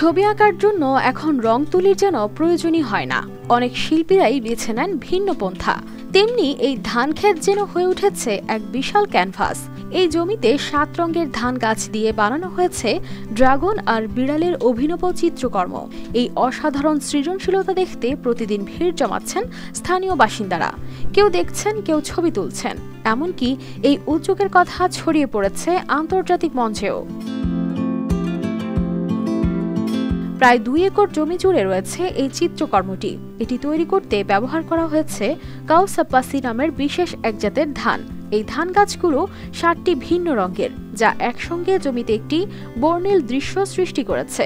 ছবি আঁকার জন্য এখন রং তুলির যেন প্রয়োজনই হয় না। অনেক শিল্পীরাই বেছে নেন ভিন্ন পন্থা। তেমনি এই ধান ক্ষেত যেন হয়ে উঠেছে এক বিশাল ক্যানভাস। এই জমিতে ৭ রঙের ধান গাছ দিয়ে বানানো হয়েছে ড্রাগন আর বিড়ালের অভিনব চিত্রকর্ম। এই অসাধারণ সৃজনশীলতা দেখতে প্রতিদিন ভিড় জমাচ্ছেন স্থানীয় বাসিন্দারা। কেউ দেখছেন, কেউ ছবি তুলছেন, এমনকি এই উদ্যোগের কথা ছড়িয়ে পড়েছে আন্তর্জাতিক মঞ্চেও। প্রায় ২ একর জমি জুড়ে রয়েছে এই চিত্রকর্মটি। এটি তৈরি করতে ব্যবহার করা হয়েছে কাউসাপ্পাসি নামের বিশেষ এক জাতের ধান। এই ধান গাছগুলো ৭টি ভিন্ন রঙের, যা একসঙ্গে জমিতে একটি বর্ণিল দৃশ্য সৃষ্টি করেছে।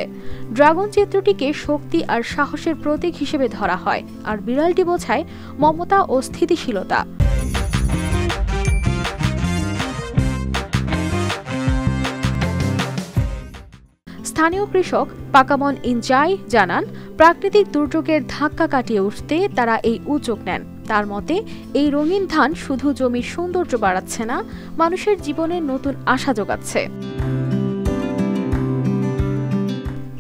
ড্রাগন চিত্রটিকে শক্তি আর সাহসের প্রতীক হিসেবে ধরা হয়, আর বিড়ালটি বোঝায় মমতা ও স্থিতিশীলতা। স্থানীয় কৃষক পাকামন ইনজাই জানান, প্রাকৃতিক দুর্যোগের ধাক্কা কাটিয়ে উঠতে তারা এই উদ্যোগ নেন। তার মতে, এই রঙিন ধান শুধু জমির সৌন্দর্য বাড়াচ্ছে না, মানুষের জীবনে নতুন আশা যোগাচ্ছে।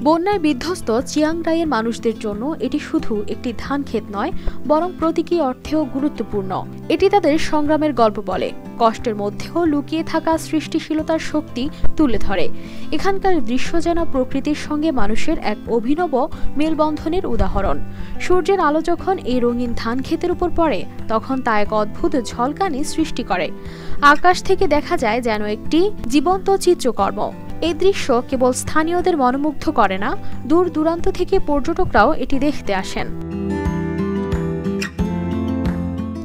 বন্যায় বিধ্বস্ত চিয়াং রাইয়ের মানুষদের জন্য এটি শুধু একটি ধান ক্ষেত নয়, বরং প্রতীকী অর্থেও গুরুত্বপূর্ণ। এটি তাদের সংগ্রামের গল্প বলে, কষ্টের মধ্যেও লুকিয়ে থাকা সৃষ্টিশীলতার শক্তি তুলে ধরে। এখানকার দৃশ্য যেন প্রকৃতির সঙ্গে মানুষের এক অভিনব মেলবন্ধনের উদাহরণ। সূর্যের আলো যখন এই রঙিন ধান ক্ষেতের উপর পড়ে, তখন তা এক অদ্ভুত ঝলকানি সৃষ্টি করে। আকাশ থেকে দেখা যায় যেন একটি জীবন্ত চিত্রকর্ম। এই দৃশ্য কেবল স্থানীয়দের মনোমুগ্ধ করে না, দূর দূরান্ত থেকে পর্যটকরাও এটি দেখতে আসেন।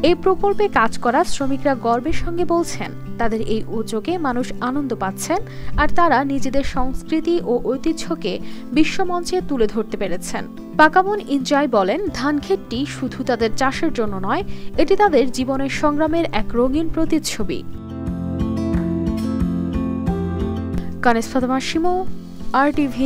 এই প্রকল্পে কাজ করা শ্রমিকরা গর্বের সঙ্গে বলছেন, তাদের এই উদ্যোগে মানুষ আনন্দ পাচ্ছেন, আর তারা নিজেদের সংস্কৃতি ও ঐতিহ্যকে বিশ্বমঞ্চে তুলে ধরতে পেরেছেন। পাকামন ইনজাই বলেন, ধানক্ষেতটি শুধু তাদের চাষের জন্য নয়, এটি তাদের জীবনের সংগ্রামের এক রঙিন প্রতিচ্ছবি। কানেস ফাতেমা শিমু, RTV।